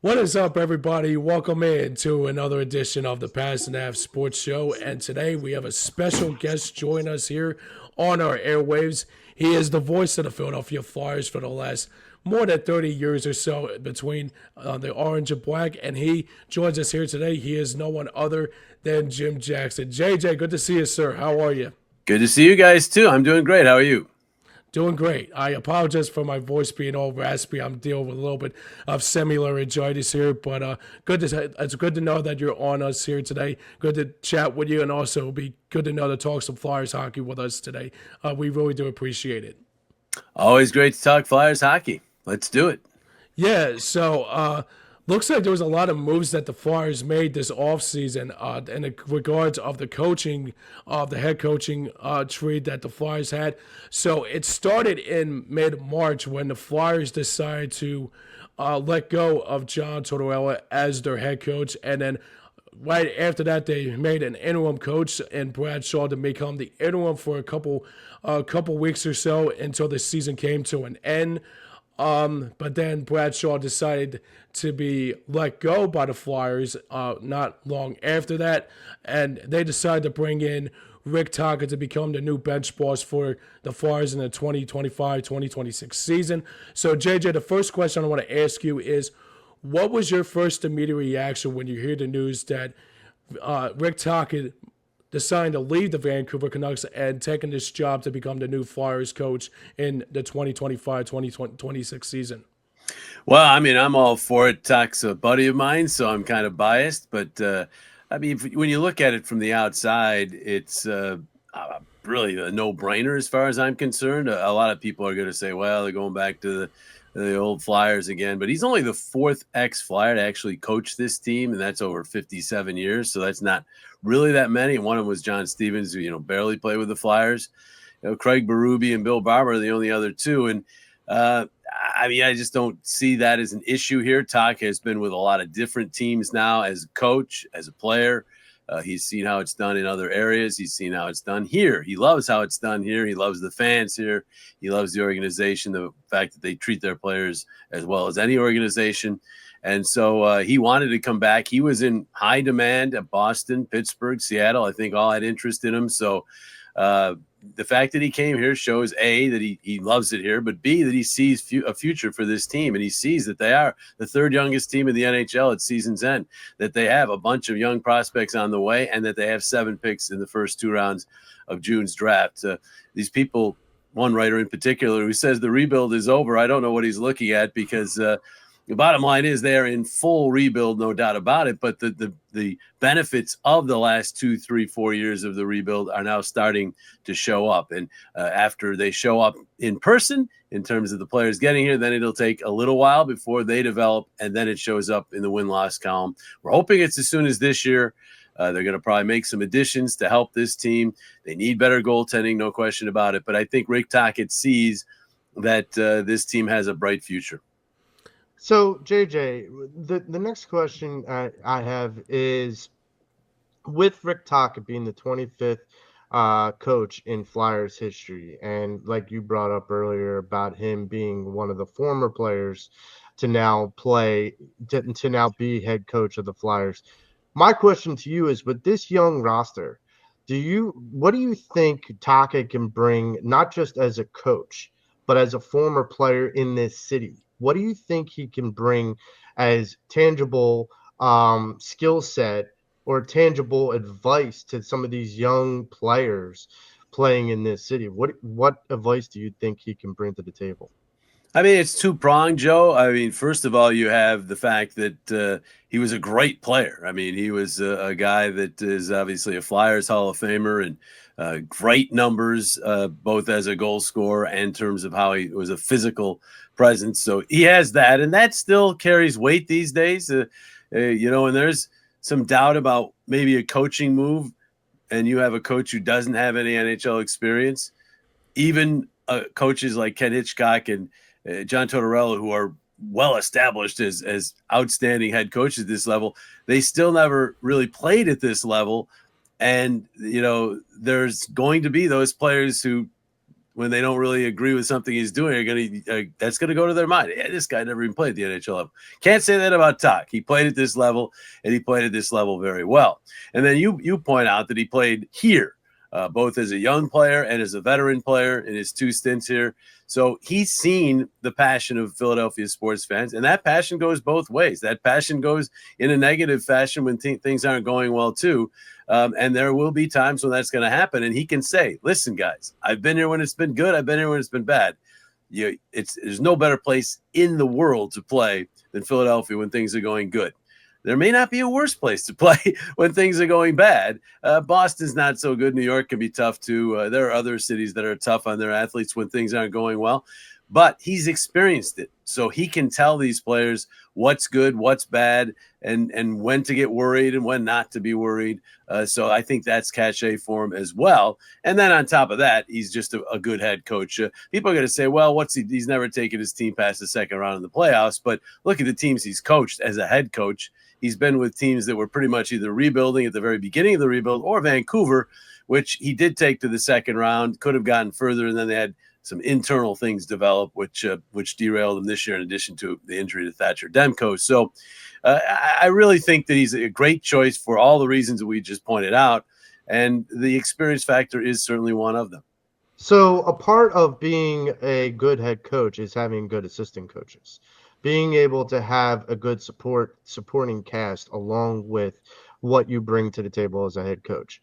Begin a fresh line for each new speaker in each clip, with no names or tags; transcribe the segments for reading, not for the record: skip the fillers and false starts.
What is up, everybody? Welcome in to another edition of the Pass and Half Sports Show. And today we have a special guest join us here on our airwaves. He is the voice of the Philadelphia Flyers for the last more than 30 years or so between the orange and black. And he joins us here today. He is no one other than Jim Jackson. JJ, good to see you, sir. How are you?
Good to see you guys too. I'm doing great. How are you?
Doing great. I apologize for my voice being all raspy. I'm dealing with a little bit of semi-laryngitis here, but it's good to know that you're on us here today. Good to chat with you, and also it'll be good to know to talk some Flyers hockey with us today. We really do appreciate it.
Always great to talk Flyers hockey. Let's do it.
Yeah, so looks like there was a lot of moves that the Flyers made this offseason in the regards of the coaching, of the head coaching tree that the Flyers had. So it started in mid-March when the Flyers decided to let go of John Tortorella as their head coach, and then right after that they made an interim coach and Brad Shaw to become the interim for a couple weeks or so until the season came to an end. But then Bradshaw decided to be let go by the Flyers not long after that, and they decided to bring in Rick Tocchet to become the new bench boss for the Flyers in the 2025-2026 season. So, JJ, the first question I want to ask you is, what was your first immediate reaction when you hear the news that Rick Tocchet deciding to leave the Vancouver Canucks and taking this job to become the new Flyers coach in the 2025-2026 season?
Well, I mean, I'm all for it. Tuck's a buddy of mine, so I'm kind of biased. But I mean, when you look at it from the outside, it's really a no-brainer as far as I'm concerned. A lot of people are going to say, well, they're going back to the old Flyers again. But he's only the fourth ex-Flyer to actually coach this team, and that's over 57 years. So that's not really that many. And one of them was John Stevens, who, barely played with the Flyers. Craig Berube and Bill Barber are the only other two. And I mean, I just don't see that as an issue here. Tocchet has been with a lot of different teams now as a coach, as a player. He's seen how it's done in other areas. He's seen how it's done here. He loves how it's done here. He loves the fans here. He loves the organization, the fact that they treat their players as well as any organization. And so he wanted to come back. He was in high demand at Boston, Pittsburgh, Seattle. I think all had interest in him. So the fact that he came here shows, A, that he loves it here, but B, that he sees a future for this team. And he sees that they are the third youngest team in the NHL at season's end, that they have a bunch of young prospects on the way, and that they have 7 picks in the first 2 rounds of June's draft. These people, one writer in particular, who says the rebuild is over, I don't know what he's looking at, because the bottom line is they are in full rebuild, no doubt about it. But the benefits of the last 2, 3, 4 years of the rebuild are now starting to show up. And after they show up in person, in terms of the players getting here, then it'll take a little while before they develop, and then it shows up in the win-loss column. We're hoping it's as soon as this year. They're going to probably make some additions to help this team. They need better goaltending, no question about it. But I think Rick Tocchet sees that this team has a bright future.
So, JJ, the next question I have is, with Rick Tocchet being the 25th coach in Flyers history, and like you brought up earlier about him being one of the former players to now be head coach of the Flyers, my question to you is, with this young roster, what do you think Tocchet can bring, not just as a coach, but as a former player in this city? What do you think he can bring as tangible skill set or tangible advice to some of these young players playing in this city? What advice do you think he can bring to the table?
I mean, it's two-pronged, Joe. I mean, first of all, you have the fact that he was a great player. I mean, he was a guy that is obviously a Flyers Hall of Famer, and great numbers, both as a goal scorer and in terms of how he was a physical presence. So he has that, and that still carries weight these days. And there's some doubt about maybe a coaching move, and you have a coach who doesn't have any NHL experience. Even coaches like Ken Hitchcock and John Tortorella, who are well established as outstanding head coaches at this level, they still never really played at this level. And, there's going to be those players who when they don't really agree with something he's doing are going to that's going to go to their mind. Yeah, this guy never even played at the NHL level. Can't say that about Talk. He played at this level, and he played at this level very well. And then you point out that he played here, both as a young player and as a veteran player in his 2 stints here. So he's seen the passion of Philadelphia sports fans, and that passion goes both ways. That passion goes in a negative fashion when things aren't going well too. And there will be times when that's going to happen. And he can say, listen, guys, I've been here when it's been good. I've been here when it's been bad. There's no better place in the world to play than Philadelphia when things are going good. There may not be a worse place to play when things are going bad. Boston's not so good. New York can be tough too. There are other cities that are tough on their athletes when things aren't going well. But he's experienced it, so he can tell these players what's good, what's bad, and when to get worried and when not to be worried. So I think that's cachet for him as well. And then on top of that, he's just a good head coach. People are going to say, well, he's never taken his team past the second round in the playoffs. But look at the teams he's coached as a head coach. He's been with teams that were pretty much either rebuilding at the very beginning of the rebuild or Vancouver, which he did take to the second round, could have gotten further, and then they had some internal things develop, which derailed him this year, in addition to the injury to Thatcher Demko. So I really think that he's a great choice for all the reasons that we just pointed out, and the experience factor is certainly one of them.
So a part of being a good head coach is having good assistant coaches, being able to have a good supporting cast along with what you bring to the table as a head coach.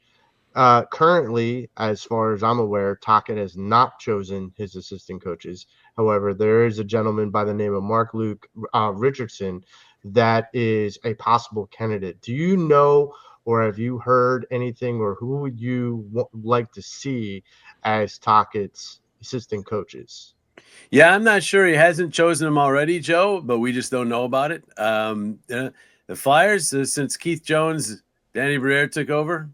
Currently, as far as I'm aware, Tocchet has not chosen his assistant coaches. However, there is a gentleman by the name of Mark-Luke Richardson that is a possible candidate. Do you know, or have you heard anything, or who would you like to see as Tocchet's assistant coaches?
Yeah, I'm not sure he hasn't chosen them already, Joe, but we just don't know about it. The Flyers, since Keith Jones, Danny Briere took over,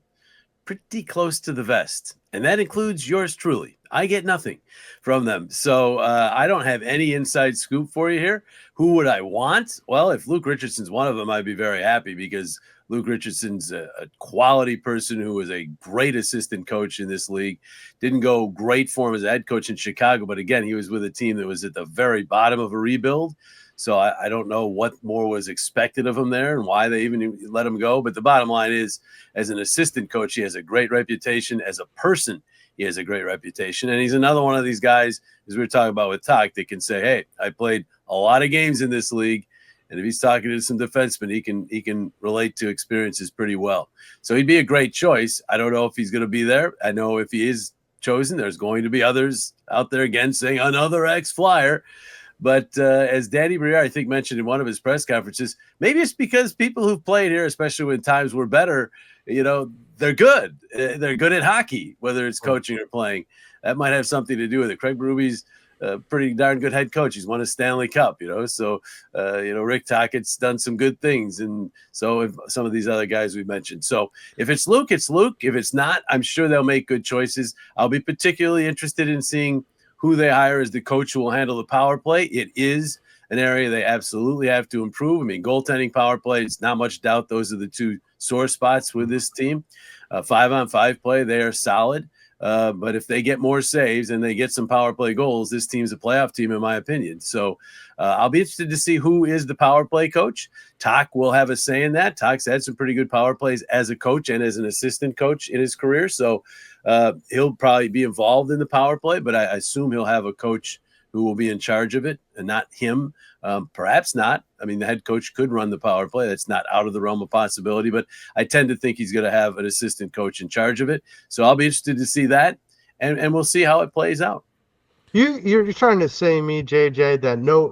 pretty close to the vest, and that includes yours truly. I get nothing from them, so I don't have any inside scoop for you here. Who would I want? Well, if Luke Richardson's one of them, I'd be very happy, because Luke Richardson's a quality person who was a great assistant coach in this league. Didn't go great for him as a head coach in Chicago, but again, he was with a team that was at the very bottom of a rebuild. So I don't know what more was expected of him there and why they even let him go. But the bottom line is, as an assistant coach, he has a great reputation. As a person, he has a great reputation. And he's another one of these guys, as we were talking about with Talk, that can say, hey, I played a lot of games in this league. And if he's talking to some defensemen, he can relate to experiences pretty well. So he'd be a great choice. I don't know if he's going to be there. I know if he is chosen, there's going to be others out there again saying another ex-Flyer. But as Danny Briere, I think, mentioned in one of his press conferences, maybe it's because people who've played here, especially when times were better, they're good. They're good at hockey, whether it's coaching or playing. That might have something to do with it. Craig Berube's a pretty darn good head coach. He's won a Stanley Cup, So, Rick Tocchet's done some good things. And so if some of these other guys we mentioned. So if it's Luke, it's Luke. If it's not, I'm sure they'll make good choices. I'll be particularly interested in seeing who they hire as the coach who will handle the power play. It is an area they absolutely have to improve. I mean, goaltending, power play, it's not much doubt those are the two sore spots with this team. 5-on-5 play, they are solid. But if they get more saves and they get some power play goals, this team's a playoff team, in my opinion. So I'll be interested to see who is the power play coach. Talk will have a say in that. Talk's had some pretty good power plays as a coach and as an assistant coach in his career. So he'll probably be involved in the power play, but I assume he'll have a coach who will be in charge of it and not him. Perhaps not. I mean, the head coach could run the power play. That's not out of the realm of possibility, but I tend to think he's going to have an assistant coach in charge of it. So I'll be interested to see that, and we'll see how it plays out.
You're trying to say me, JJ,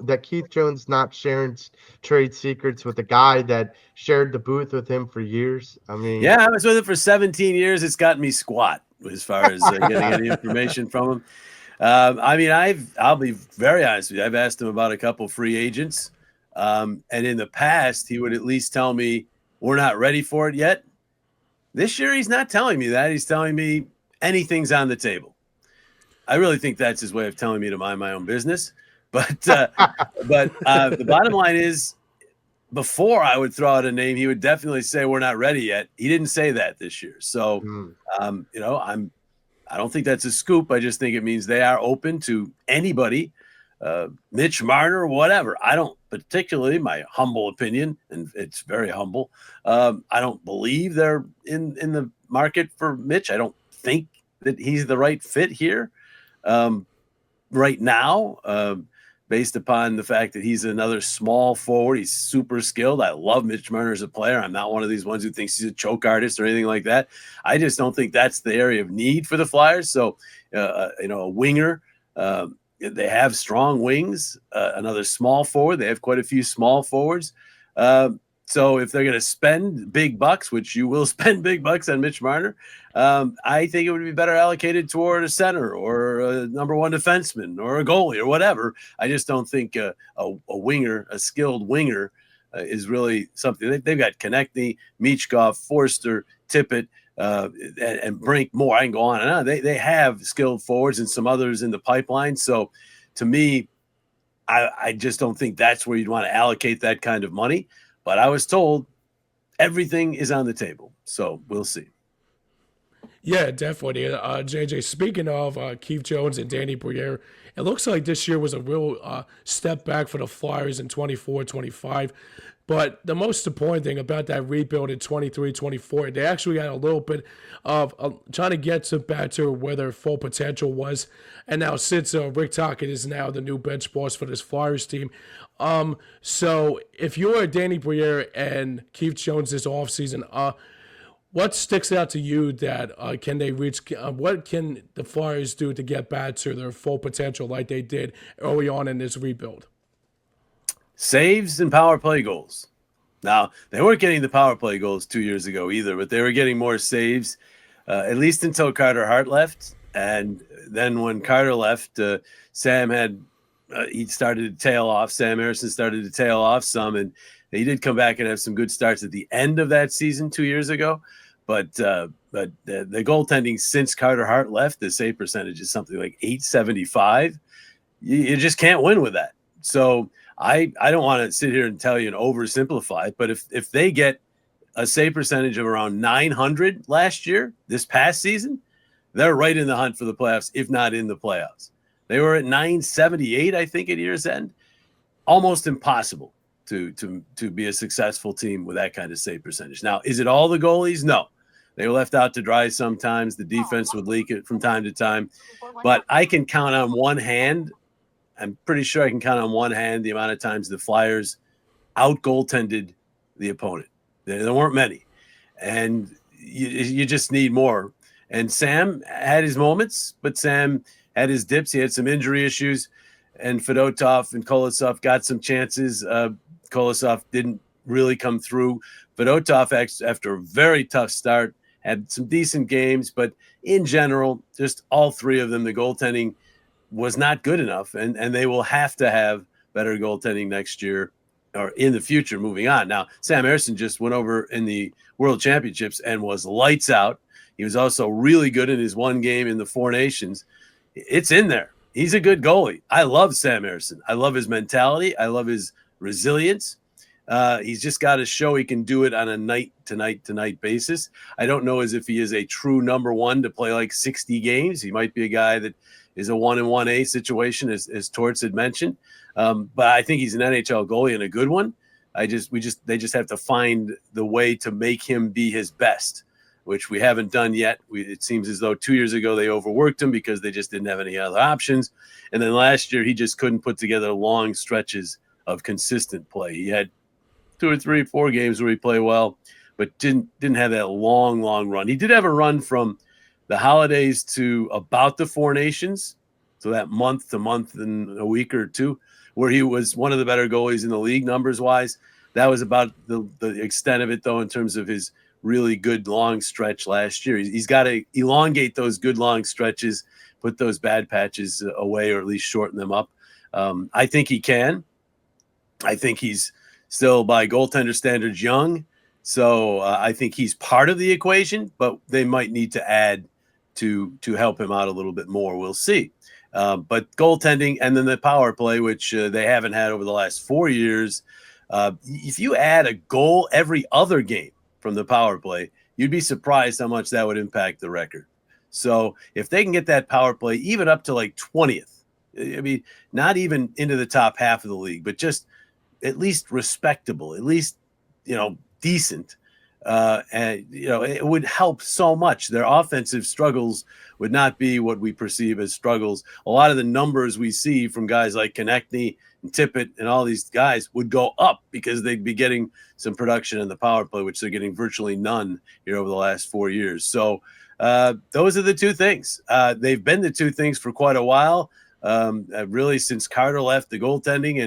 that Keith Jones not sharing trade secrets with a guy that shared the booth with him for years? I mean,
yeah, I was with him for 17 years. It's gotten me squat as far as getting any information from him. I mean, I'll be very honest with you. I've asked him about a couple free agents. And in the past, he would at least tell me, we're not ready for it yet. This year, he's not telling me that. He's telling me anything's on the table. I really think that's his way of telling me to mind my own business. But the bottom line is, before I would throw out a name, he would definitely say, we're not ready yet. He didn't say that this year. So, I don't think that's a scoop. I just think it means they are open to anybody, Mitch Marner, whatever. I don't particularly, my humble opinion, and it's very humble. I don't believe they're in the market for Mitch. I don't think that he's the right fit here right now. Based upon the fact that he's another small forward. He's super skilled. I love Mitch Marner as a player. I'm not one of these ones who thinks he's a choke artist or anything like that. I just don't think that's the area of need for the Flyers. So, a winger, they have strong wings, another small forward. They have quite a few small forwards. So if they're going to spend big bucks, which you will spend big bucks on Mitch Marner, I think it would be better allocated toward a center or a number one defenseman or a goalie or whatever. I just don't think a winger, a skilled winger, is really something. They've got Konechny, Michkov, Forster, Tippett, and Brink more. I can go on and on. They have skilled forwards and some others in the pipeline. So to me, I just don't think that's where you'd want to allocate that kind of money. But I was told everything is on the table. So we'll see.
Yeah, definitely. JJ, speaking of Keith Jones and Danny Briere, it looks like this year was a real step back for the Flyers in 24-25. But the most important thing about that rebuild in 23-24, they actually had a little bit of trying to get back to where their full potential was. And now since Rick Tocchet is now the new bench boss for this Flyers team, so if you're Danny Briere and Keith Jones this offseason, what sticks out to you that can they reach? What can the Flyers do to get back to their full potential like they did early on in this rebuild?
Saves and power play goals. Now, they weren't getting the power play goals 2 years ago either, but they were getting more saves, at least until Carter Hart left. And then when Carter left, Sam had he started to tail off. Sam Harrison started to tail off some, and he did come back and have some good starts at the end of that season 2 years ago. But the goaltending since Carter Hart left, the save percentage is something like .875. You just can't win with that. So I don't want to sit here and tell you and oversimplify it, but if they get a save percentage of around .900 last year, this past season, they're right in the hunt for the playoffs, if not in the playoffs. They were at .978, I think, at year's end. Almost impossible to be a successful team with that kind of save percentage. Now, is it all the goalies? No. They were left out to dry sometimes. The defense would leak it from time to time. But I can count on one hand. I'm pretty sure I can count on one hand the amount of times the Flyers out-goaltended the opponent. There weren't many. And you just need more. And Sam had his moments, but Sam had his dips. He had some injury issues. And Fedotov and Kolosov got some chances. Kolosov didn't really come through. Fedotov, after a very tough start, had some decent games. But in general, just all three of them, the goaltending was not good enough. And they will have to have better goaltending next year or in the future moving on. Now, Sam Harrison just went over in the World Championships and was lights out. He was also really good in his one game in the Four Nations. It's in there. He's a good goalie. I love Sam Harrison. I love his mentality. I love his resilience. He's just got to show he can do it on a night-to-night basis. I don't know as if he is a true number one to play like 60 games. He might be a guy that is a 1-1A situation, as Torts had mentioned. But I think he's an NHL goalie and a good one. They just have to find the way to make him be his best, which we haven't done yet. It seems as though 2 years ago they overworked him because they just didn't have any other options. And then last year he just couldn't put together long stretches of consistent play. He had 2 or 3 or 4 games where he played well, but didn't have that long run. He did have a run from the holidays to about the Four Nations, so that month to month and a week or two, where he was one of the better goalies in the league numbers-wise. That was about the extent of it, though, in terms of his really good long stretch last year. He's got to elongate those good long stretches, put those bad patches away, or at least shorten them up. I think he can. I think he's still, by goaltender standards, young. So I think he's part of the equation, but they might need to add to help him out a little bit more. We'll see. But goaltending and then the power play, which they haven't had over the last 4 years, if you add a goal every other game from the power play, you'd be surprised how much that would impact the record. So if they can get that power play even up to like 20th, I mean, not even into the top half of the league, but just at least respectable, at least, decent. And, it would help so much. Their offensive struggles would not be what we perceive as struggles. A lot of the numbers we see from guys like Konechny and Tippett and all these guys would go up because they'd be getting some production in the power play, which they're getting virtually none here over the last 4 years. So those are the two things. They've been the two things for quite a while, really since Carter left. The goaltending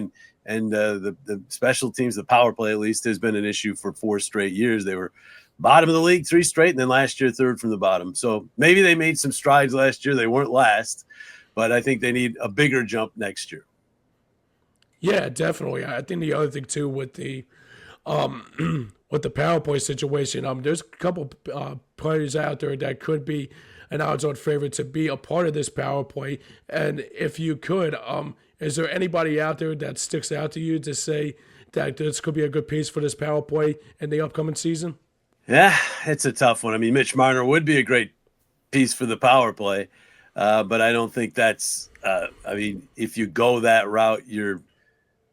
and the special teams, the power play at least, has been an issue for 4 straight years. They were bottom of the league 3 straight, and then last year third from the bottom. So maybe they made some strides last year. They weren't last, but I think they need a bigger jump next year.
Yeah, definitely. I think the other thing too with the with the power play situation, there's a couple players out there that could be an odds-on favorite to be a part of this power play. And if you could, is there anybody out there that sticks out to you to say that this could be a good piece for this power play in the upcoming season?
Yeah, it's a tough one. I mean, Mitch Marner would be a great piece for the power play, but I don't think that's. I mean, if you go that route, you're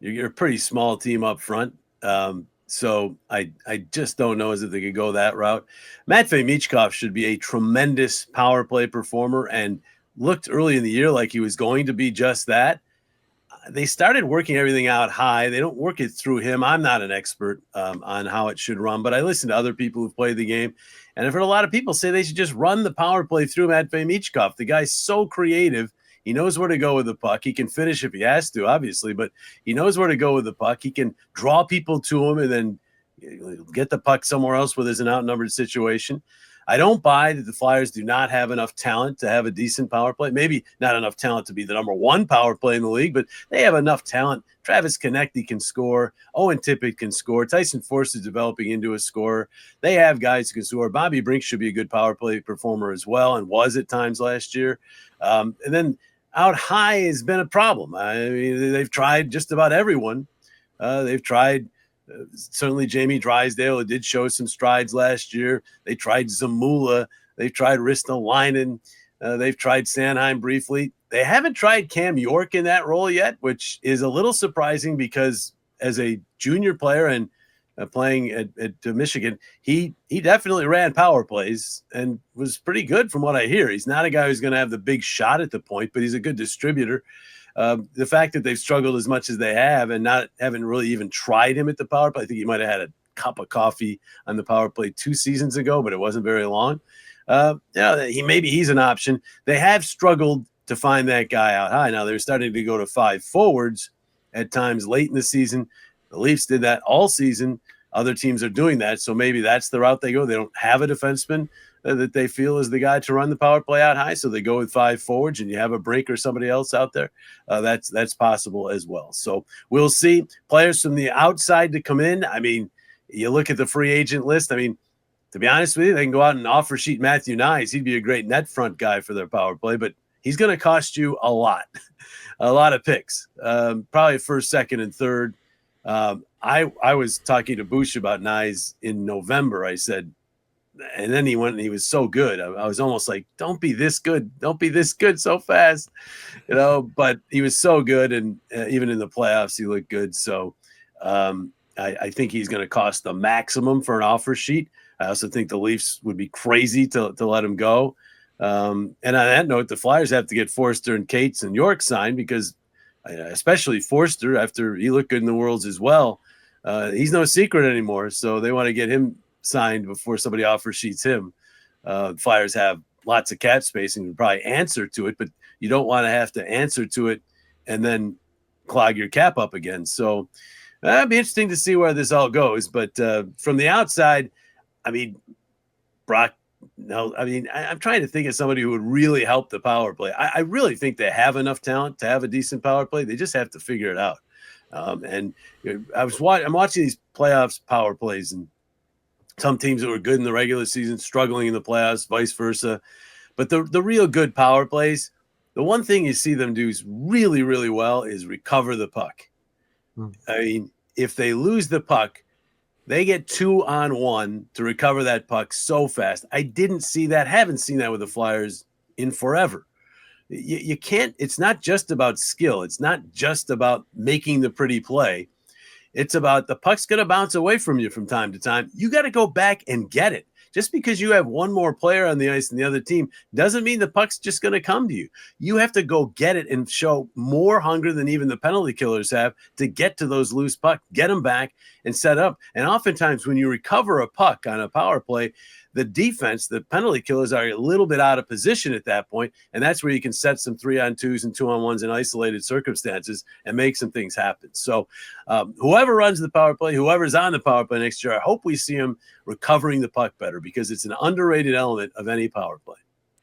a pretty small team up front. So I just don't know as if they could go that route. Matvei Michkov should be a tremendous power play performer and looked early in the year like he was going to be just that. They started working everything out high. They don't work it through him. I'm not an expert on how it should run, but I listen to other people who've played the game, and I've heard a lot of people say they should just run the power play through Matvei Michkov. The guy's so creative. He knows where to go with the puck. He can finish if he has to, obviously, but he knows where to go with the puck. He can draw people to him and then get the puck somewhere else where there's an outnumbered situation. I don't buy that the Flyers do not have enough talent to have a decent power play. Maybe not enough talent to be the number 1 power play in the league, but they have enough talent. Travis Konechny can score. Owen Tippett can score. Tyson Forster is developing into a scorer. They have guys who can score. Bobby Brink should be a good power play performer as well, and was at times last year. And then out high has been a problem. I mean, they've tried just about everyone. They've tried certainly Jamie Drysdale, who did show some strides last year. They tried Zamula. They've tried Ristolainen. They've tried Sanheim briefly. They haven't tried Cam York in that role yet, which is a little surprising because as a junior player and playing at Michigan, he definitely ran power plays and was pretty good from what I hear. He's not a guy who's going to have the big shot at the point, but he's a good distributor. The fact that they've struggled as much as they have and haven't really even tried him at the power play, I think he might have had a cup of coffee on the power play 2 seasons ago, but it wasn't very long. Maybe he's an option. They have struggled to find that guy out high. Now they're starting to go to 5 forwards at times late in the season. The Leafs did that all season. Other teams are doing that, so maybe that's the route they go. They don't have a defenseman that they feel is the guy to run the power play out high, so they go with 5 forwards, and you have a Brink or somebody else out there. That's possible as well. So we'll see players from the outside to come in. I mean, you look at the free agent list. I mean, to be honest with you, they can go out and offer sheet Matthew Nyes. He'd be a great net front guy for their power play, but he's going to cost you a lot, a lot of picks, probably first, second, and third. I was talking to Bush about Nyes in November. I said, and then he went and he was so good. I was almost like, don't be this good. Don't be this good so fast, but he was so good. And even in the playoffs, he looked good. So I think he's going to cost the maximum for an offer sheet. I also think the Leafs would be crazy to let him go. And on that note, the Flyers have to get Forster and Cates and York signed because especially Forster, after he looked good in the Worlds as well, he's no secret anymore. So they want to get him signed before somebody offer sheets him. Flyers have lots of cap space and can probably answer to it, but you don't want to have to answer to it and then clog your cap up again. So it'd be interesting to see where this all goes. But from the outside, I mean, Brock, no, I mean, I'm trying to think of somebody who would really help the power play. I really think they have enough talent to have a decent power play. They just have to figure it out. I'm watching these playoffs power plays, and some teams that were good in the regular season struggling in the playoffs, vice versa. But the real good power plays, the one thing you see them do is really, really well is recover the puck. I mean, if they lose the puck, They get 2-on-1 to recover that puck so fast. I didn't see that, haven't seen that with the Flyers in forever. You can't, it's not just about skill. It's not just about making the pretty play. It's about the puck's going to bounce away from you from time to time. You got to go back and get it. Just because you have one more player on the ice than the other team doesn't mean the puck's just going to come to you. You have to go get it and show more hunger than even the penalty killers have to get to those loose pucks, get them back and set up. And oftentimes when you recover a puck on a power play, the defense, the penalty killers are a little bit out of position at that point, and that's where you can set some 3-on-2s and 2-on-1s in isolated circumstances and make some things happen. So whoever runs the power play, whoever's on the power play next year, I hope we see him recovering the puck better because it's an underrated element of any power play.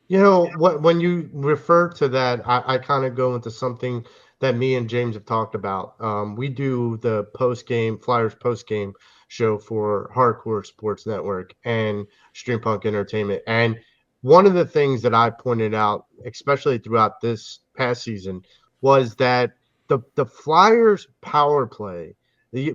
You know, when you refer to that, I kind of go into something that me and James have talked about. We do the Flyers post game show for Hardcore Sports Network and Stream Punk Entertainment. And one of the things that I pointed out, especially throughout this past season, was that the Flyers power play,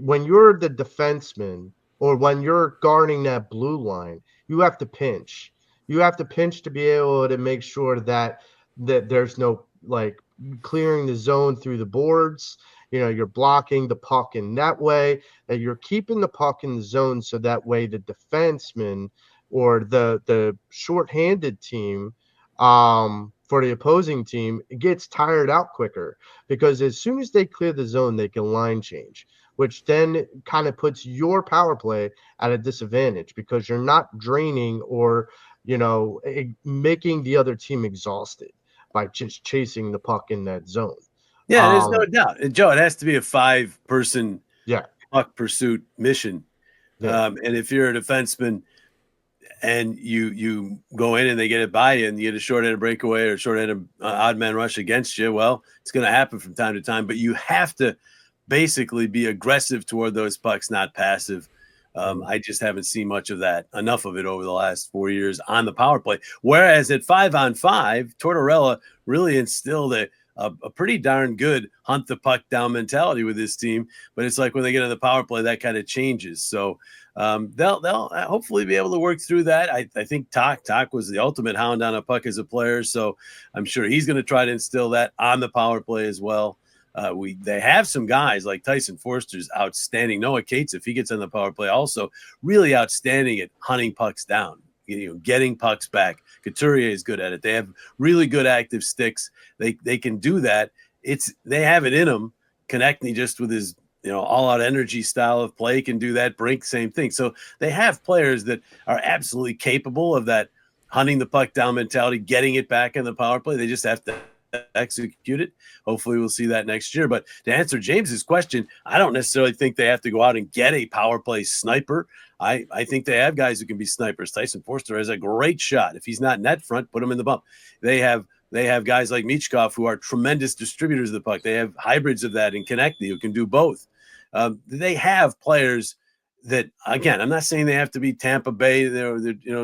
when you're the defenseman or when you're guarding that blue line, you have to pinch. You have to pinch to be able to make sure that there's no like clearing the zone through the boards. You know, you're blocking the puck in that way, that you're keeping the puck in the zone so that way the defenseman or the shorthanded team for the opposing team gets tired out quicker because as soon as they clear the zone, they can line change, which then kind of puts your power play at a disadvantage because you're not draining or making the other team exhausted by just chasing the puck in that zone.
Yeah, there's no doubt. And Joe, it has to be a 5-person
Yeah.
puck pursuit mission.
Yeah.
And if you're a defenseman and you go in and they get it by you and you get a short-handed breakaway or short-handed odd man rush against you, well, it's going to happen from time to time. But you have to basically be aggressive toward those pucks, not passive. I just haven't seen much of that, enough of it over the last 4 years on the power play. Whereas at 5-on-5, Tortorella really instilled a pretty darn good hunt the puck down mentality with this team. But it's like when they get on the power play, that kind of changes. So they'll hopefully be able to work through that. I think Talk was the ultimate hound on a puck as a player. So I'm sure he's going to try to instill that on the power play as well. They have some guys like Tyson Forster's outstanding. Noah Cates, if he gets on the power play, also really outstanding at hunting pucks down, getting pucks back. Couturier is good at it. They have really good active sticks. They can do that. They have it in them. Konechny just with his all-out energy style of play can do that. Brink, same thing. So they have players that are absolutely capable of that hunting the puck down mentality, getting it back in the power play. They just have to execute it. Hopefully we'll see that next year. But to answer James's question, I don't necessarily think they have to go out and get a power play sniper. I think they have guys who can be snipers. Tyson Forster has a great shot. If he's not net front, put him in the bump. They have guys like Michkov who are tremendous distributors of the puck. They have hybrids of that in Konechny who can do both. They have players that, again, I'm not saying they have to be Tampa Bay, they're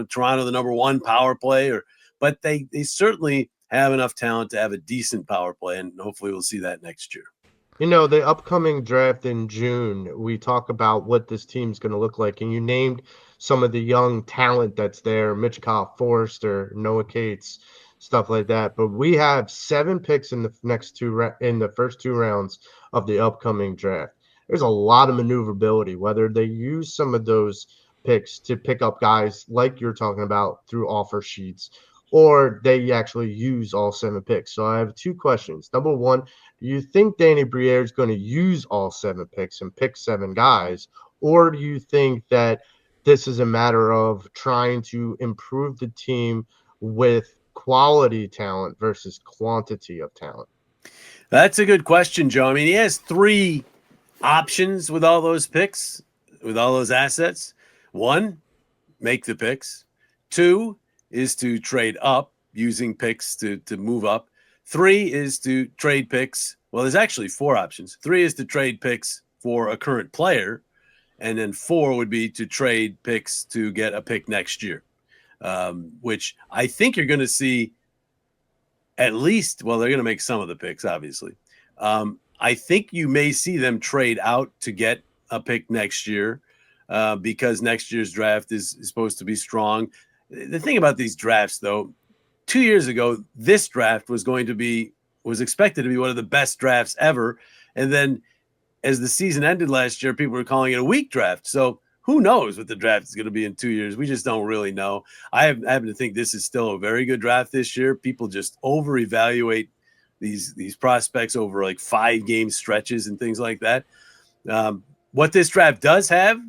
Toronto, the number one power play, but they certainly have enough talent to have a decent power play, and hopefully we'll see that next year.
The upcoming draft in June, we talk about what this team's going to look like, and you named some of the young talent that's there, Michkov, Forster, Noah Cates, stuff like that. But we have 7 picks in the first 2 rounds of the upcoming draft. There's a lot of maneuverability, whether they use some of those picks to pick up guys like you're talking about through offer sheets, or they actually use all 7 picks. So I have 2 questions. Number one, do you think Danny Briere is going to use all 7 picks and pick 7 guys? Or do you think that this is a matter of trying to improve the team with quality talent versus quantity of talent?
That's a good question, Joe. I mean, he has 3 options with all those picks, with all those assets. 1, make the picks. 2, is to trade up using picks to move up. 3 is to trade picks. Well, there's actually 4 options. 3 is to trade picks for a current player. And then 4 would be to trade picks to get a pick next year, which I think you're going to see at least, well, they're going to make some of the picks, obviously. I think you may see them trade out to get a pick next year. because next year's draft is supposed to be strong. The thing about these drafts, though, 2 years ago, this draft was expected to be one of the best drafts ever. And then as the season ended last year, people were calling it a weak draft. So who knows what the draft is going to be in 2 years? We just don't really know. I happen to think this is still a very good draft this year. People just over-evaluate these prospects over like 5-game stretches and things like that. What this draft does have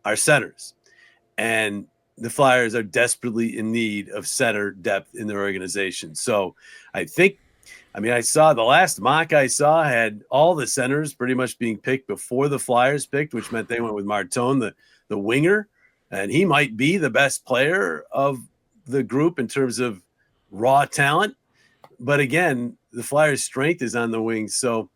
are centers. And the Flyers are desperately in need of center depth in their organization. So I saw the last mock I saw had all the centers pretty much being picked before the Flyers picked, which meant they went with Martone, the winger, and he might be the best player of the group in terms of raw talent. But again, the Flyers' strength is on the wings. So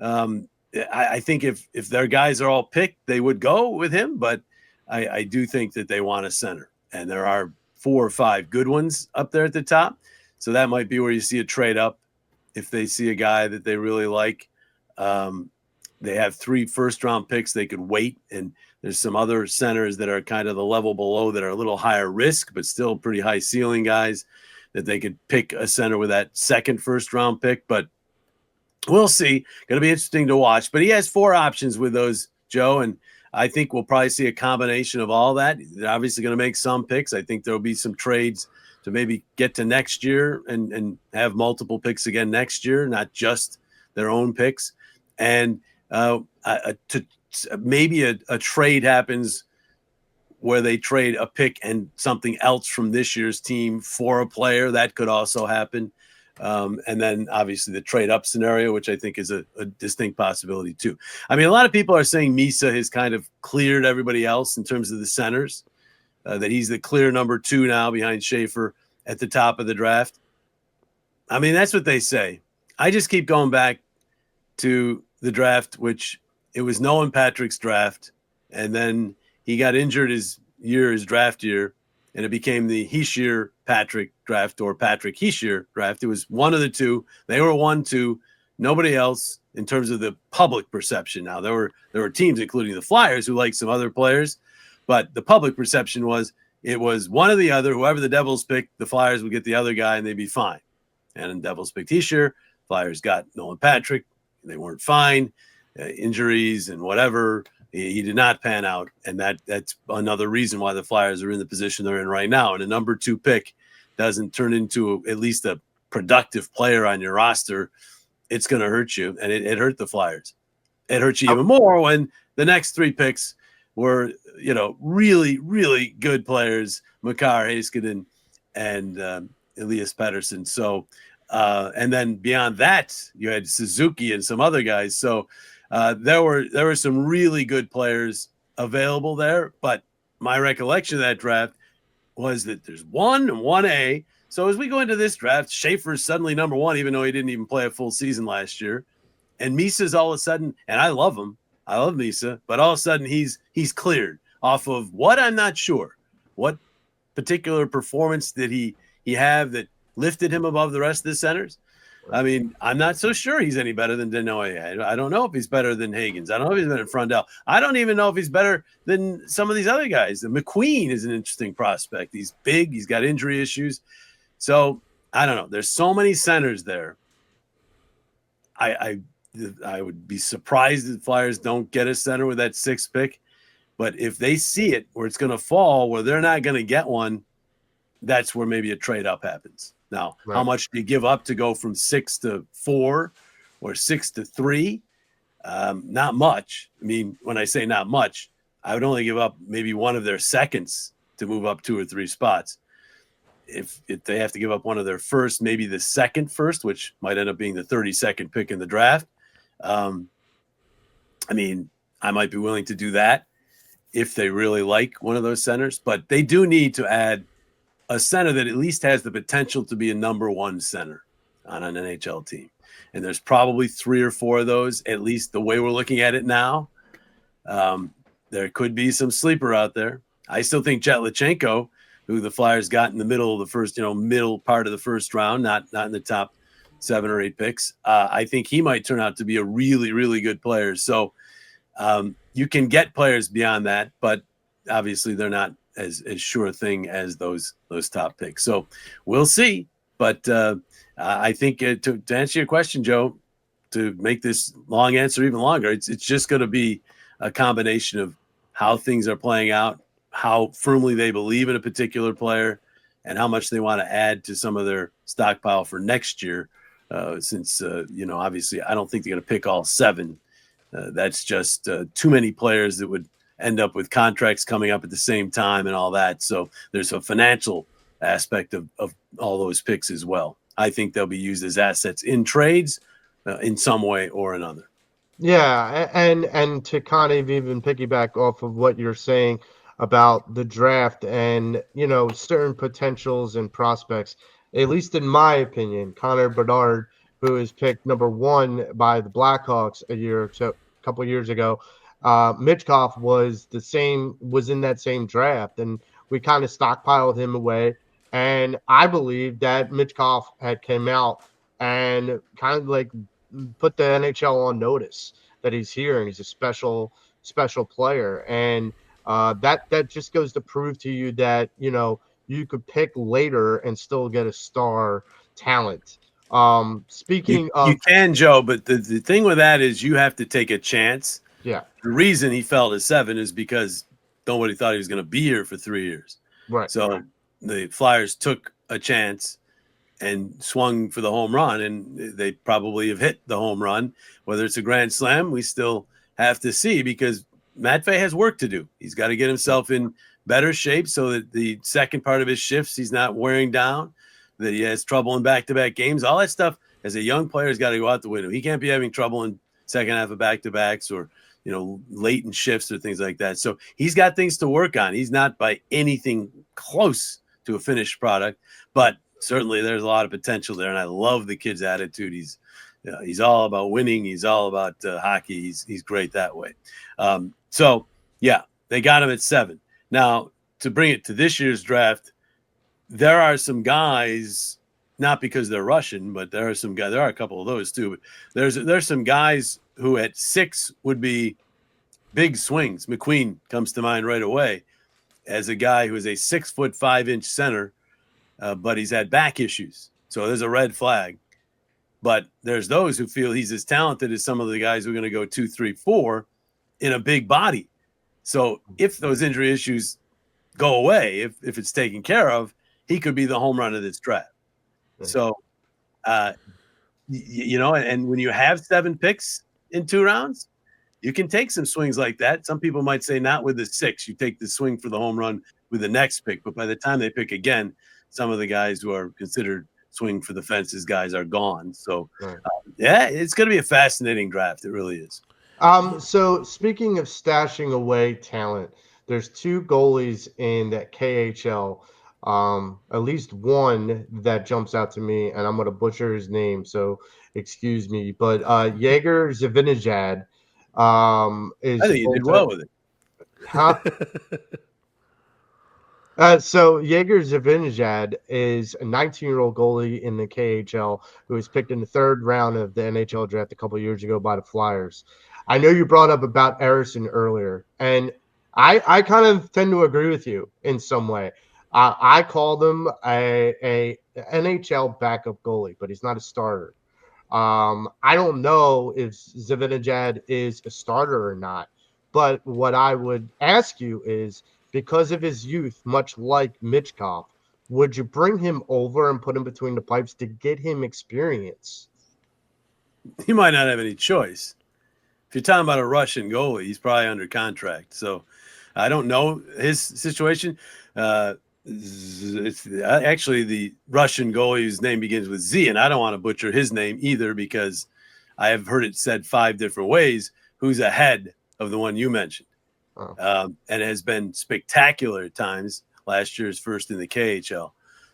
I think if their guys are all picked, they would go with him. But I do think that they want a center, and there are 4 or 5 good ones up there at the top. So that might be where you see a trade up if they see a guy that they really like. They have 3 first-round picks. They could wait, and there's some other centers that are kind of the level below that are a little higher risk, but still pretty high ceiling guys that they could pick a center with that second first-round pick. But we'll see. Going to be interesting to watch. But he has 4 options with those, Joe, and I think we'll probably see a combination of all that. They're obviously going to make some picks. I think there'll be some trades to maybe get to next year and have multiple picks again next year, not just their own picks. And maybe a trade happens where they trade a pick and something else from this year's team for a player. That could also happen. And then obviously the trade up scenario, which I think is a distinct possibility too. I mean, a lot of people are saying Misa has kind of cleared everybody else in terms of the centers, that he's the clear number 2 now behind Schaefer at the top of the draft. I mean, that's what they say. I just keep going back to the draft, which it was Nolan Patrick's draft. And then he got injured his draft year, and it became the Hischier Patrick draft or Patrick Hischier draft. It was one of the two. They were 1-2, nobody else in terms of the public perception. Now there were teams, including the Flyers, who liked some other players, but the public perception was it was one or the other. Whoever the Devils picked, the Flyers would get the other guy and they'd be fine. And the Devils picked Hischier. Flyers got Nolan Patrick. They weren't fine. Injuries and whatever. He did not pan out, and that's another reason why the Flyers are in the position they're in right now. And a number 2 pick doesn't turn into at least a productive player on your roster, it's going to hurt you, and it hurt the Flyers. It hurt you even more when the next 3 picks were, really, really good players, Makar, Heiskanen, and Elias Pettersson. So, and then beyond that, you had Suzuki and some other guys. So, there were some really good players available there, but my recollection of that draft was that there's 1 and 1A. So as we go into this draft, Schaefer's suddenly number 1, even though he didn't even play a full season last year. And Misa's all of a sudden, and I love him. I love Misa, but all of a sudden he's cleared off of what I'm not sure. What particular performance did he have that lifted him above the rest of the centers? I mean, I'm not so sure he's any better than Denoy. I don't know if he's better than Higgins. I don't know if he's better than Frondell. I don't even know if he's better than some of these other guys. McQueen is an interesting prospect. He's big. He's got injury issues. So I don't know. There's so many centers there. I would be surprised if Flyers don't get a center with that 6th pick. But if they see it where it's going to fall, where they're not going to get one, that's where maybe a trade up happens. Now, How much do you give up to go from 6 to 4 or 6 to 3? Not much. I mean, when I say not much, I would only give up maybe one of their seconds to move up 2 or 3 spots. If they have to give up one of their first, maybe the second first, which might end up being the 32nd pick in the draft. I mean, I might be willing to do that if they really like one of those centers, but they do need to add a center that at least has the potential to be a number 1 center on an NHL team. And there's probably 3 or 4 of those, at least the way we're looking at it now. There could be some sleeper out there. I still think Jetlachenko, who the Flyers got in the middle of the first, middle part of the first round, not in the top 7 or 8 picks. I think he might turn out to be a really, really good player. So, you can get players beyond that, but obviously they're not as sure a thing as those top picks. So we'll see. But I think to answer your question, Joe, to make this long answer even longer, it's just going to be a combination of how things are playing out, how firmly they believe in a particular player, and how much they want to add to some of their stockpile for next year. Since obviously, I don't think they're going to pick all 7. That's just too many players that would end up with contracts coming up at the same time and all that. So there's a financial aspect of all those picks as well. I think they'll be used as assets in trades in some way or another.
Yeah, and to kind of even piggyback off of what you're saying about the draft and certain potentials and prospects, at least in my opinion, Connor Bedard, who is picked number 1 by the Blackhawks a couple years ago, Mitchkov was in that same draft, and we kind of stockpiled him away. And I believe that Mitchkov had came out and kind of like put the NHL on notice that he's here and he's a special player. And that just goes to prove to you that you could pick later and still get a star talent. Speaking
You
of
can, Joe, but the thing with that is you have to take a chance.
yeah,
The reason he fell to 7 is because nobody thought he was going to be here for 3 years.
right.
So the Flyers took a chance and swung for the home run, and they probably have hit the home run. Whether it's a grand slam, we still have to see, because Matvey has work to do. He's got to get himself in better shape so that the second part of his shifts, he's not wearing down, that he has trouble in back-to-back games. All that stuff as a young player has got to go out the window. He can't be having trouble in second half of back-to-backs or late in shifts or things like that. So he's got things to work on. He's not by anything close to a finished product, but certainly there's a lot of potential there. And I love the kid's attitude. He's all about winning. He's all about hockey. He's great that way. So yeah, they got him at 7. Now, to bring it to this year's draft, there are some guys, not because they're Russian, but there are a couple of those too. But there's some guys who at 6 would be big swings. McQueen comes to mind right away as a guy who is a 6'5" center, but he's had back issues. So there's a red flag. But there's those who feel he's as talented as some of the guys who are going to go 2, 3, 4 in a big body. So if those injury issues go away, if it's taken care of, he could be the home run of this draft.
Right.
So, and when you have 7 picks in 2 rounds, you can take some swings like that. Some people might say not with the 6. You take the swing for the home run with the next pick. But by the time they pick again, some of the guys who are considered swing for the fences guys are gone. So,
Right.
It's going to be a fascinating draft. It really is.
So speaking of stashing away talent, there's 2 goalies in that KHL. At least one that jumps out to me, and I'm going to butcher his name, so excuse me. But Yegor Zibanejad is
I think you did well with it.
Huh? So Yegor Zibanejad is a 19-year-old goalie in the KHL who was picked in the 3rd round of the NHL draft a couple years ago by the Flyers. I know you brought up about Harrison earlier, and I kind of tend to agree with you in some way. I call him a NHL backup goalie, but he's not a starter. I don't know if Zibanejad is a starter or not, but what I would ask you is, because of his youth, much like Mitchkov, would you bring him over and put him between the pipes to get him experience?
He might not have any choice. If you're talking about a Russian goalie, he's probably under contract. So I don't know his situation. It's actually the Russian goalie whose name begins with Z, and I don't want to butcher his name either because I have heard it said 5 different ways, who's ahead of the one you mentioned.
Oh.
And has been spectacular at times. Last year's first in the KHL.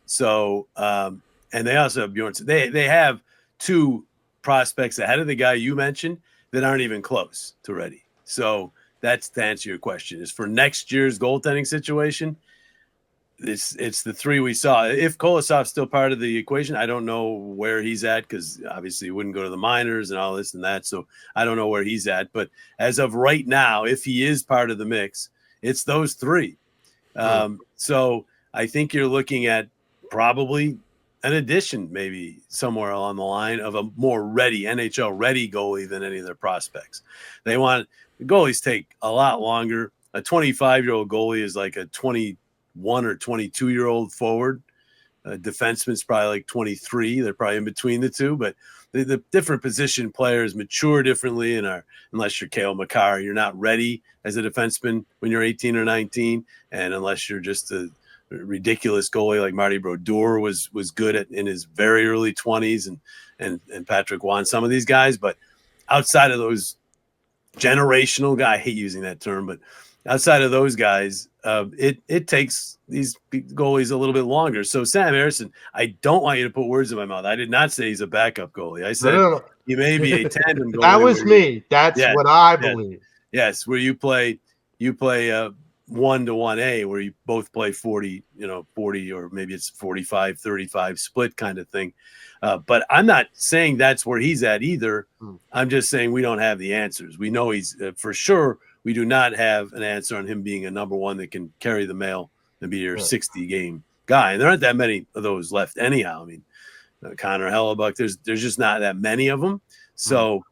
So, and they also have Bjornsson. They have 2 prospects ahead of the guy you mentioned that aren't even close to ready. So that's to answer your question. Is for next year's goaltending situation, it's the three we saw. If Kolosov's still part of the equation, I don't know where he's at, because obviously he wouldn't go to the minors and all this and that. So I don't know where he's at. But as of right now, if he is part of the mix, it's those three. So I think you're looking at probably an addition, maybe somewhere along the line, of a more ready, NHL ready goalie than any of their prospects. The goalies take a lot longer. A 25-year-old goalie is like a 21 or 22-year-old forward. Defenseman's probably like 23. They're probably in between the two, but the different position players mature differently, and unless you're Cale Makar, you're not ready as a defenseman when you're 18 or 19, and unless you're just a ridiculous goalie like Marty Brodeur was good in his very early 20s, and Patrick Waugh, some of these guys. But outside of those generational guy, I hate using that term, but outside of those guys, it takes these goalies a little bit longer. So Sam Harrison, I don't want you to put words in my mouth. I did not say he's a backup goalie. I said
No.
he may be a tandem goalie.
That was me. That's what I believe.
Yes, where you play 1 to 1A, where you both play 40, 40, or maybe it's 45, 35 split kind of thing. But I'm not saying that's where he's at either. I'm just saying we don't have the answers. We know he's for sure. We do not have an answer on him being a number one that can carry the mail and be your 60-game guy. And there aren't that many of those left anyhow. I mean, Connor Hellebuck, there's just not that many of them. So,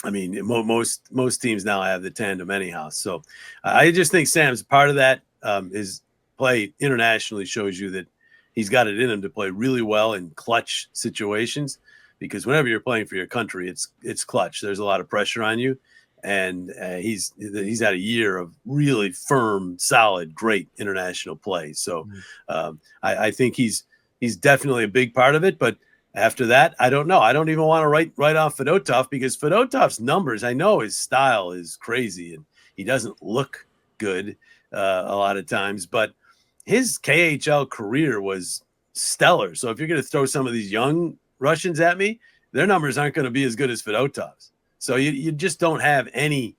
I mean, most teams now have the tandem anyhow. So I just think Sam's part of that. His play internationally shows you that he's got it in him to play really well in clutch situations, because whenever you're playing for your country, it's clutch. There's a lot of pressure on you. And he's had a year of really firm, solid, great international play. So I think he's definitely a big part of it. But after that, I don't know. I don't even want to write off Fedotov, because Fedotov's numbers, I know his style is crazy and he doesn't look good a lot of times, but his KHL career was stellar. So if you're going to throw some of these young Russians at me, their numbers aren't going to be as good as Fedotov's. So you just don't have any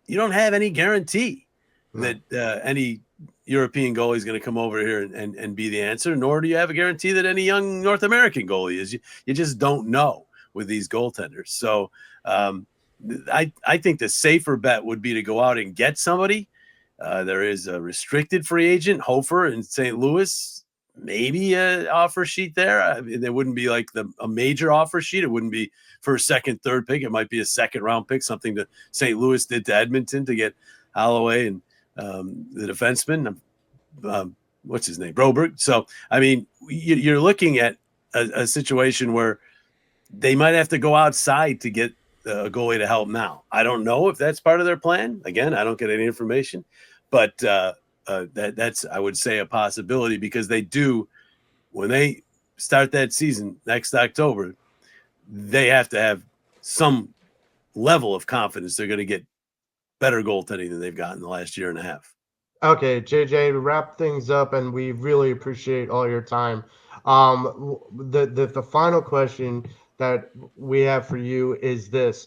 guarantee that any European goalie is going to come over here and be the answer, nor do you have a guarantee that any young North American goalie is. You just don't know with these goaltenders. So I think the safer bet would be to go out and get somebody. There is a restricted free agent, Hofer in St. Louis. Maybe an offer sheet there. I mean, there wouldn't be like a major offer sheet. It wouldn't be for a second, third pick. It might be a second round pick, something that St. Louis did to Edmonton to get Holloway and the defenseman. What's his name? Broberg. So, I mean, you're looking at a situation where they might have to go outside to get a goalie to help now. I don't know if that's part of their plan. Again, I don't get any information, but that's, I would say, a possibility, because they do, when they start that season next October, they have to have some level of confidence they're going to get better goaltending than they've gotten the last year and a half.
Okay, JJ, to wrap things up, and we really appreciate all your time. The final question that we have for you is this.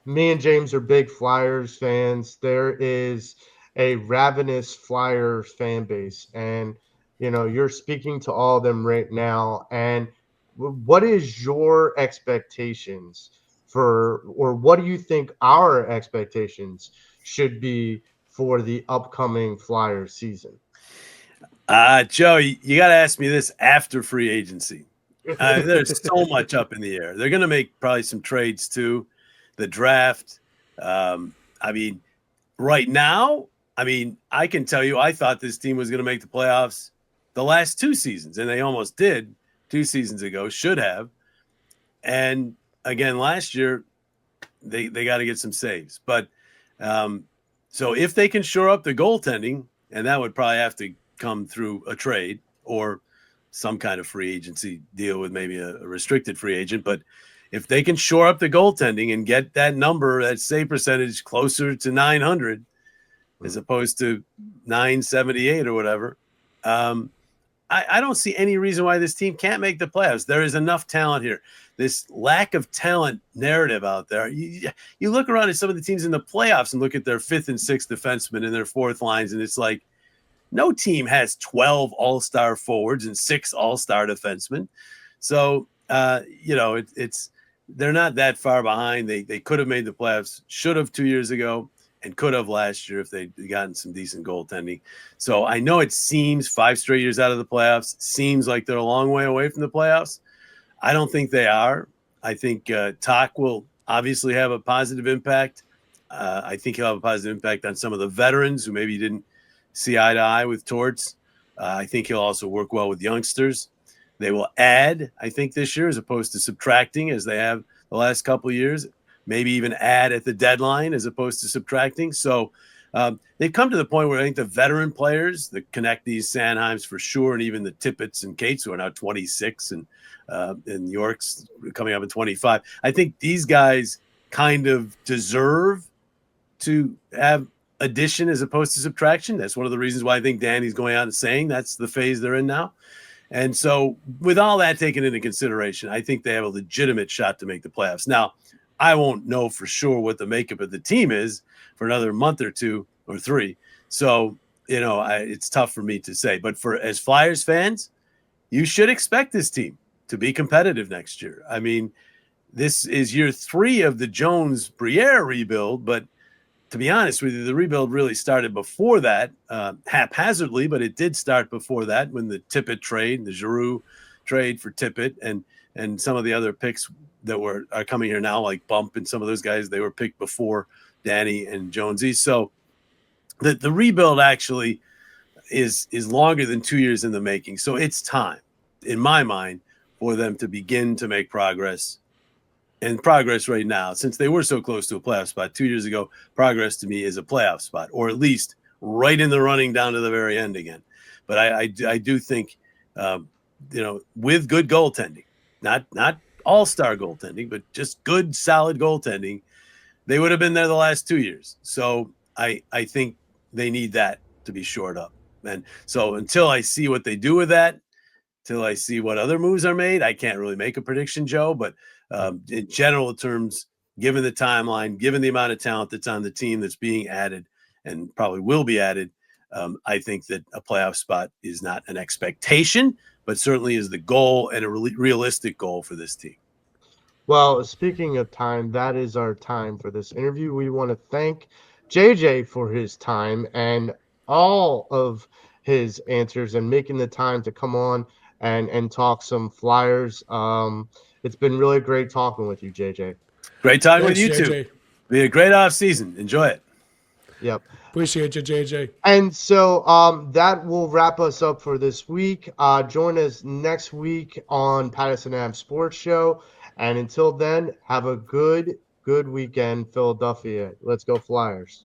Me and James are big Flyers fans. There is a ravenous Flyers fan base, and you're speaking to all of them right now. And what is your expectations or what do you think our expectations should be for the upcoming Flyers season?
Joe, you got to ask me this after free agency. There's so much up in the air. They're going to make probably some trades too. The draft. I mean, right now, I can tell you, I thought this team was going to make the playoffs the last 2 seasons, and they almost did 2 seasons ago, should have. And again, last year, they got to get some saves. But so if they can shore up the goaltending, and that would probably have to come through a trade or some kind of free agency deal with maybe a restricted free agent. But if they can shore up the goaltending and get that number, that save percentage closer to 900 as opposed to 978 or whatever, I don't see any reason why this team can't make the playoffs. There is enough talent here. This lack of talent narrative out there. You look around at some of the teams in the playoffs and look at their 5th and 6th defensemen and their 4th lines, and it's like, No team has 12 all-star forwards and 6 all-star defensemen. So, it's they're not that far behind. They could have made the playoffs, should have 2 years ago, and could have last year if they'd gotten some decent goaltending. So I know it seems 5 straight years out of the playoffs, seems like they're a long way away from the playoffs. I don't think they are. I think Talk will obviously have a positive impact. I think he'll have a positive impact on some of the veterans who maybe didn't see eye to eye with Torts. I think he'll also work well with youngsters. They will add, I think, this year as opposed to subtracting as they have the last couple of years. Maybe even add at the deadline as opposed to subtracting. So they've come to the point where I think the veteran players, the Konechny's, Sanheims for sure, and even the Tippett's and Cates, who are now 26 and York's coming up at 25. I think these guys kind of deserve to have addition as opposed to subtraction. That's one of the reasons why I think Danny's going out and saying that's the phase they're in now. And so with all that taken into consideration, I think they have a legitimate shot to make the playoffs. Now, I won't know for sure what the makeup of the team is for another month or 2 or 3. So, it's tough for me to say. But as Flyers fans, you should expect this team to be competitive next year. I mean, this is year 3 of the Jones-Briere rebuild, but to be honest with you, the rebuild really started before that, haphazardly, but it did start before that when the Tippett trade, the Giroux trade for Tippett, and some of the other picks that are coming here now, like Bump and some of those guys, they were picked before Danny and Jonesy. So the rebuild actually is longer than 2 years in the making. So it's time, in my mind, for them to begin to make progress. And progress right now, since they were so close to a playoff spot 2 years ago, progress to me is a playoff spot, or at least right in the running down to the very end again. But I do think, with good goaltending, not all-star goaltending, but just good, solid goaltending, they would have been there the last 2 years. So I think they need that to be shored up. And so until I see what they do with that, till I see what other moves are made, I can't really make a prediction, Joe. But in general terms, given the timeline, given the amount of talent that's on the team that's being added and probably will be added, I think that a playoff spot is not an expectation, but certainly is the goal and a realistic goal for this team.
Well, speaking of time, that is our time for this interview. We want to thank JJ for his time and all of his answers and making the time to come on and talk some Flyers. It's been really great talking with you, JJ.
Great talking
Thanks,
with you
JJ.
too. Be a great off season. Enjoy it.
Yep.
Appreciate you, JJ.
And so that will wrap us up for this week. Join us next week on Patterson Ave Sports Show. And until then, have a good weekend, Philadelphia. Let's go Flyers.